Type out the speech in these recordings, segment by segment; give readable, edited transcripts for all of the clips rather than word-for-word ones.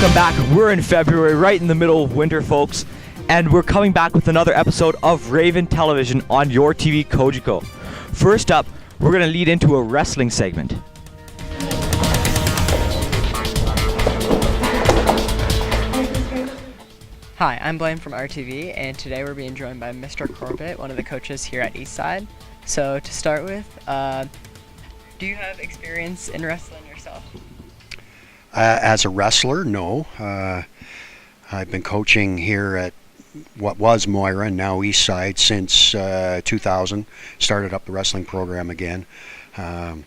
Welcome back. We're in February, right in the middle of winter, folks, and we're coming back with another episode of Raven Television on your TV Kojiko. First up, we're going to lead into a wrestling segment. Hi, I'm Blaine from RTV, and today we're being joined by Mr. Corbett, one of the coaches here at Eastside. So to start with, do you have experience in wrestling yourself? As a wrestler, no. I've been coaching here at what was Moira, now Eastside, since 2000. Started up the wrestling program again. I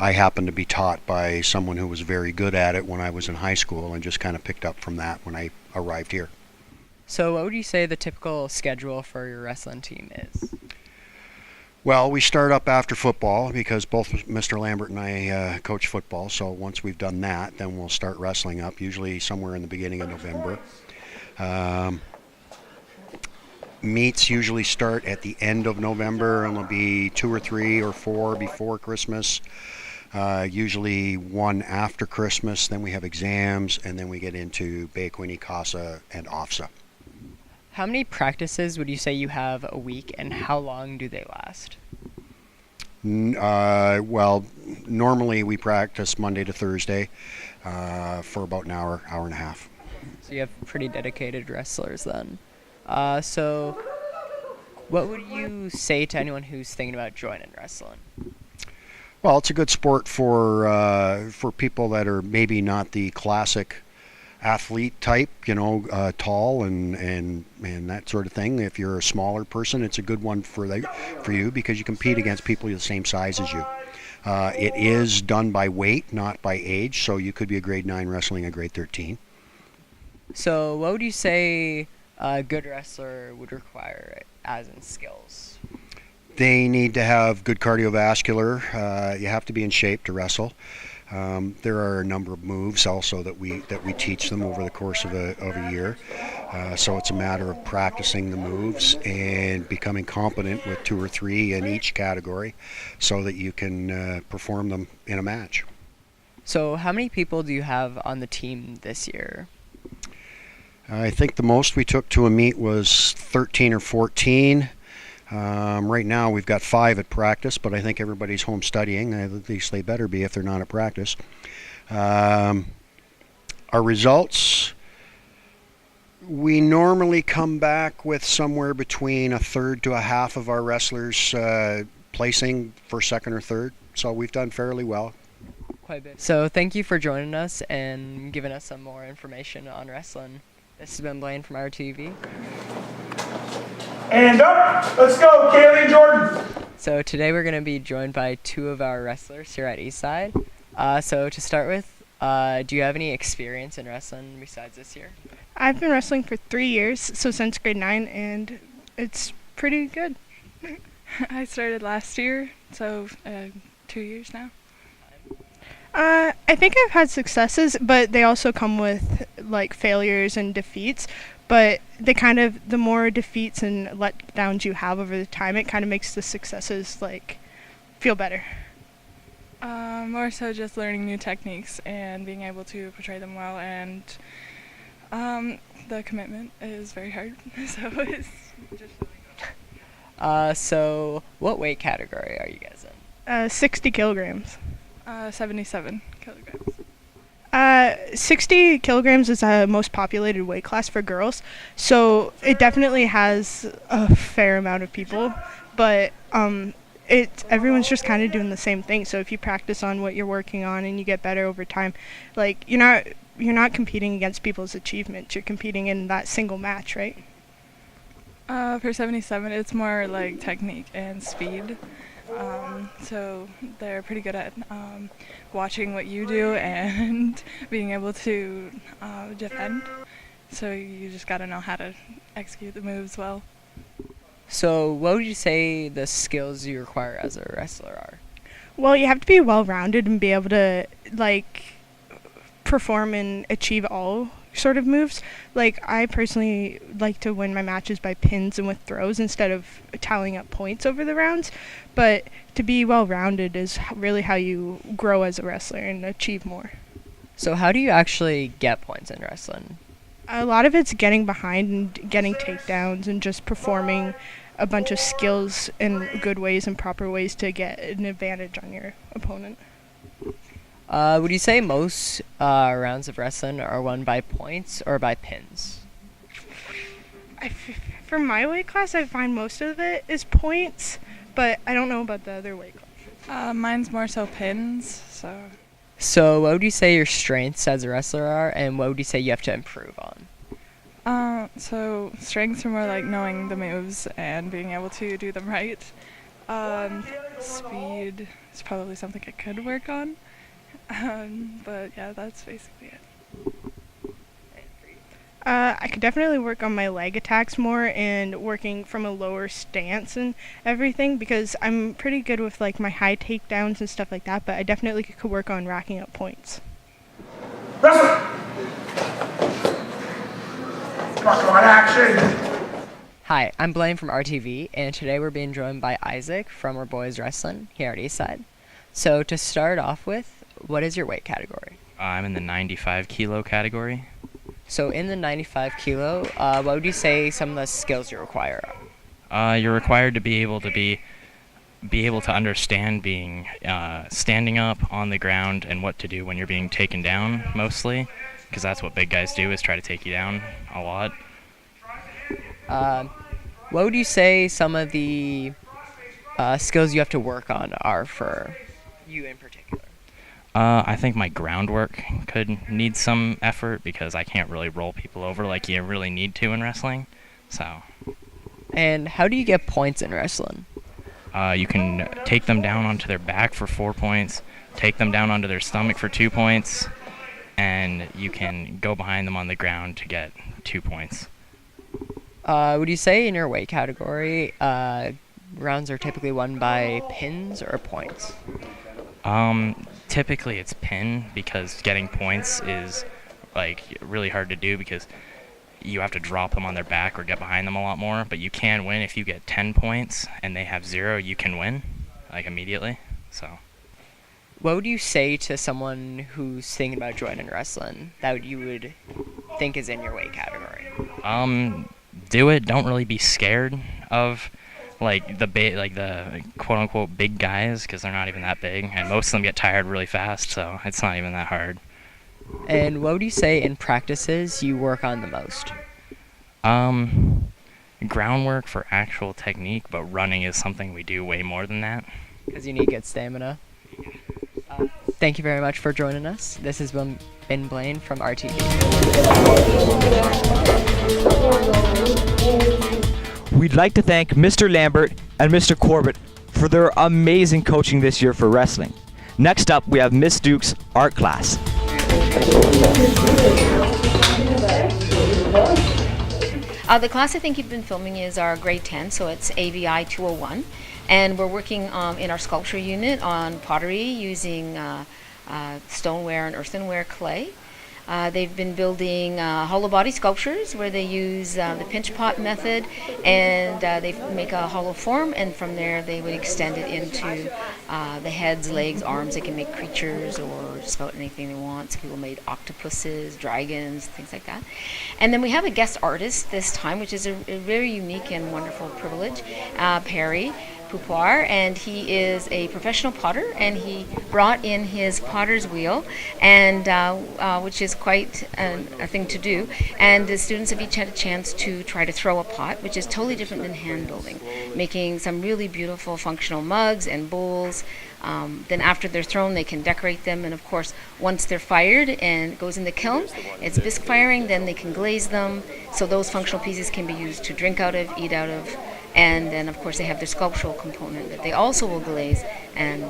happened to be taught by someone who was very good at it when I was in high school, and just kind of picked up from that when I arrived here. So what would you say the typical schedule for your wrestling team is? Well, we start up after football because both Mr. Lambert and I coach football. So once we've done that, then we'll start wrestling up, usually somewhere in the beginning of November. Meets usually start at the end of November, and there'll be 2 or 3 or 4 before Christmas. Usually one after Christmas. Then we have exams, and then we get into Bakwini, Casa, and OFSA. How many practices would you say you have a week, and how long do they last? Well, normally we practice Monday to Thursday for about an hour, hour and a half. So you have pretty dedicated wrestlers then. So what would you say to anyone who's thinking about joining wrestling? Well, it's a good sport for people that are maybe not the classic athlete type, tall and that sort of thing. If you're a smaller person, it's a good one for you because you compete against people the same size as you. It is done by weight, not by age, so you could be a grade 9 wrestling a grade 13. So what would you say a good wrestler would require as in skills? They need to have good cardiovascular. You have to be in shape to wrestle. There are a number of moves also that we teach them over the course of a year. So it's a matter of practicing the moves and becoming competent with 2 or 3 in each category so that you can perform them in a match. So how many people do you have on the team this year? I think the most we took to a meet was 13 or 14. Right now we've got 5 at practice, but I think everybody's home studying. At least they better be if they're not at practice. Our results, we normally come back with somewhere between a third to a half of our wrestlers placing for second or third. So we've done fairly well. Quite a bit. So thank you for joining us and giving us some more information on wrestling. This has been Blaine from RTV. And up! Let's go, Kaylee and Jordan! So today we're going to be joined by 2 of our wrestlers here at Eastside. So to start with, do you have any experience in wrestling besides this year? I've been wrestling for 3 years, so since grade 9, and it's pretty good. I started last year, so 2 years now. I think I've had successes, but they also come with like failures and defeats. But the more defeats and letdowns you have over the time, it kind of makes the successes feel better. More so just learning new techniques and being able to portray them well, and the commitment is very hard, so it's just really good. So what weight category are you guys in? 60 kilograms. 77 kilograms. 60 kilograms is the most populated weight class for girls, so it definitely has a fair amount of people, but everyone's just kind of doing the same thing. So if you practice on what you're working on and you get better over time, you're not competing against people's achievements, you're competing in that single match, right? For 77, it's more like technique and speed. So they're pretty good at watching what you do and being able to defend. So you just got to know how to execute the moves well. So what would you say the skills you require as a wrestler are? Well, you have to be well-rounded and be able to perform and achieve all sort of moves. I personally like to win my matches by pins and with throws instead of tallying up points over the rounds. But to be well-rounded is really how you grow as a wrestler and achieve more. So how do you actually get points in wrestling? A lot of it's getting behind and getting takedowns and just performing a bunch of skills in good ways and proper ways to get an advantage on your opponent. Would you say most rounds of wrestling are won by points or by pins? For my weight class, I find most of it is points, but I don't know about the other weight class. Mine's more so pins, so. So what would you say your strengths as a wrestler are, and what would you say you have to improve on? So strengths are more like knowing the moves and being able to do them right. Speed is probably something I could work on. But yeah, that's basically it. I could definitely work on my leg attacks more and working from a lower stance and everything, because I'm pretty good with like my high takedowns and stuff like that, but I definitely could work on racking up points. Wrestle! Come on, action! Hi, I'm Blaine from RTV, and today we're being joined by Isaac from our boys wrestling here at Eastside. So to start off with, what is your weight category? I'm in the 95 kilo category. So in the 95 kilo, what would you say some of the skills you require are? You're required to be able to understand being standing up on the ground and what to do when you're being taken down, mostly, because that's what big guys do, is try to take you down a lot. What would you say some of the skills you have to work on are for you in particular? I think my groundwork could need some effort, because I can't really roll people over like you really need to in wrestling. So. And how do you get points in wrestling? You can take them down onto their back for 4 points, take them down onto their stomach for 2 points, and you can go behind them on the ground to get 2 points. Would you say in your weight category, rounds are typically won by pins or points? Typically it's pin, because getting points is like really hard to do, because you have to drop them on their back or get behind them a lot more. But you can win if you get 10 points and they have 0. You can win like immediately. So. What would you say to someone who's thinking about joining wrestling that you would think is in your weight category? Do it. Don't really be scared of the quote unquote big guys, because they're not even that big, and most of them get tired really fast, so it's not even that hard. And what would you say in practices you work on the most? Groundwork for actual technique, but running is something we do way more than that. Because you need good stamina. Thank you very much for joining us. This has been Blaine from RTV. We'd like to thank Mr. Lambert and Mr. Corbett for their amazing coaching this year for wrestling. Next up, we have Miss Duke's art class. The class I think you've been filming is our grade 10, so it's AVI 201. And we're working in our sculpture unit on pottery using stoneware and earthenware clay. They've been building hollow body sculptures where they use the pinch pot method, and they make a hollow form, and from there they would extend it into the heads, legs, arms. They can make creatures or just about anything they want. So people made octopuses, dragons, things like that. And then we have a guest artist this time, which is a very unique and wonderful privilege, Perry Poupoir, and he is a professional potter, and he brought in his potter's wheel, and which is quite a thing to do. And the students have each had a chance to try to throw a pot, which is totally different than hand building, making some really beautiful functional mugs and bowls. Then after they're thrown, they can decorate them, and of course once they're fired and it goes in the kiln, it's bisque firing, then they can glaze them, so those functional pieces can be used to drink out of, eat out of. And then, of course, they have their sculptural component that they also will glaze, and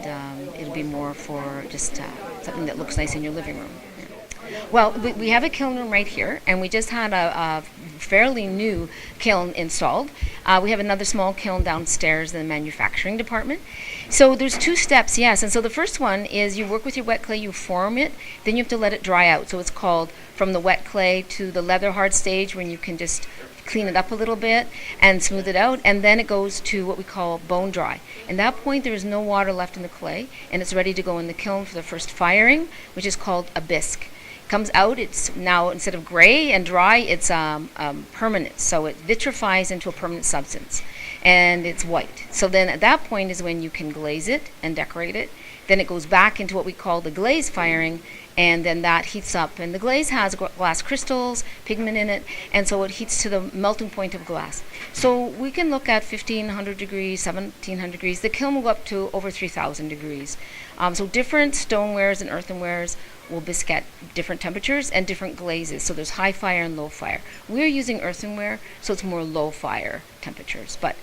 it'll be more for just something that looks nice in your living room. Well, we have a kiln room right here, and we just had a fairly new kiln installed. We have another small kiln downstairs in the manufacturing department. So there's 2 steps, yes. And so the first one is you work with your wet clay, you form it, then you have to let it dry out. So it's called from the wet clay to the leather hard stage, when you can just clean it up a little bit and smooth it out, and then it goes to what we call bone dry. At that point there is no water left in the clay, and it's ready to go in the kiln for the first firing, which is called a bisque. comes out, it's now, instead of gray and dry, it's permanent. So it vitrifies into a permanent substance, and it's white. So then at that point is when you can glaze it and decorate it. Then it goes back into what we call the glaze firing, and then that heats up. And the glaze has glass crystals, pigment in it, and so it heats to the melting point of glass. So we can look at 1,500 degrees, 1,700 degrees. The kiln will go up to over 3,000 degrees. So different stonewares and earthenwares will bisque at different temperatures and different glazes. So there's high fire and low fire. We're using earthenware, so it's more low fire temperatures, but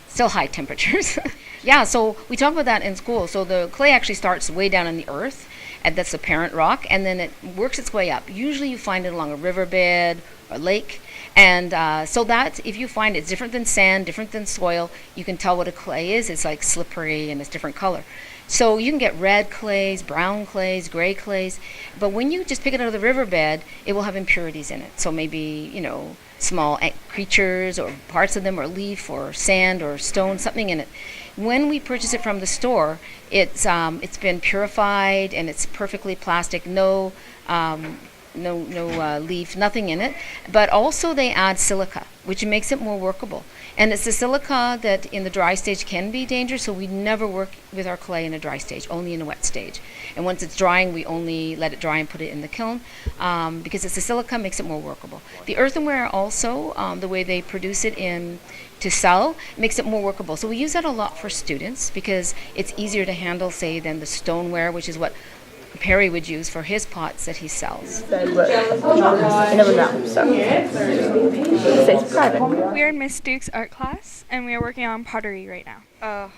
still high temperatures. Yeah, so we talk about that in school. So the clay actually starts way down in the earth, and that's the parent rock, and then it works its way up. Usually you find it along a riverbed or lake, and so that if you find it's different than sand, different than soil, you can tell what a clay is. It's like slippery and it's different color. So you can get red clays, brown clays, gray clays, but when you just pick it out of the riverbed, it will have impurities in it. So maybe, small creatures or parts of them, or leaf or sand or stone, something in it. When we purchase it from the store, it's been purified and it's perfectly plastic, no leaf, nothing in it. But also they add silica, which makes it more workable. And it's the silica that in the dry stage can be dangerous, so we never work with our clay in a dry stage, only in a wet stage. And once it's drying, we only let it dry and put it in the kiln, because it's the silica makes it more workable. The earthenware also, the way they produce it to sell, makes it more workable. So we use that a lot for students because it's easier to handle, say, than the stoneware, which is what Perry would use for his pots that he sells. I never know, so it's private. We are in Miss Duke's art class, and we are working on pottery right now.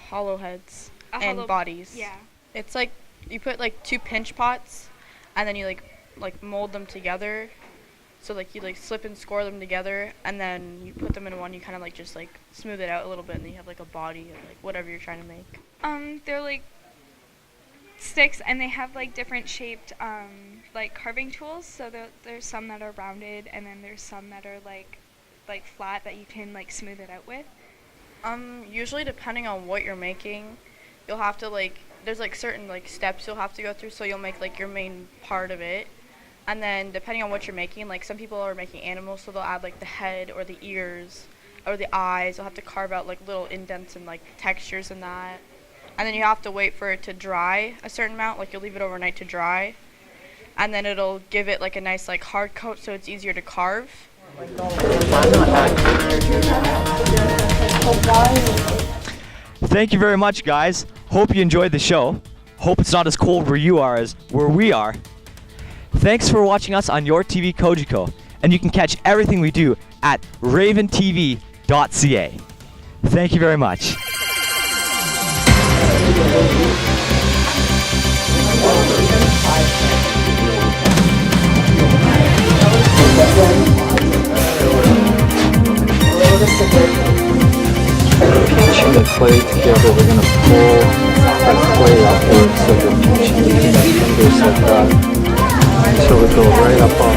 Hollow heads and bodies. Yeah. It's like you put like 2 pinch pots, and then you like mold them together. So like you like slip and score them together, and then you put them in one. You kind of like just like smooth it out a little bit, and then you have like a body of like whatever you're trying to make. They're like sticks, and they have like different shaped like carving tools. So there's some that are rounded, and then there's some that are like flat that you can like smooth it out with. Usually depending on what you're making, you'll have to like there's like certain like steps you'll have to go through. So you'll make like your main part of it, and then depending on what you're making, like some people are making animals, so they'll add like the head or the ears or the eyes. You'll have to carve out like little indents and like textures in that. And then you have to wait for it to dry a certain amount, like you'll leave it overnight to dry. And then it'll give it like a nice like hard coat so it's easier to carve. Thank you very much, guys. Hope you enjoyed the show. Hope it's not as cold where you are as where we are. Thanks for watching us on Your TV Kojiko, and you can catch everything we do at raventv.ca. Thank you very much. Pinching the clay together, we're going to pull the clay upwards so the pinching fingers like that until we go right up on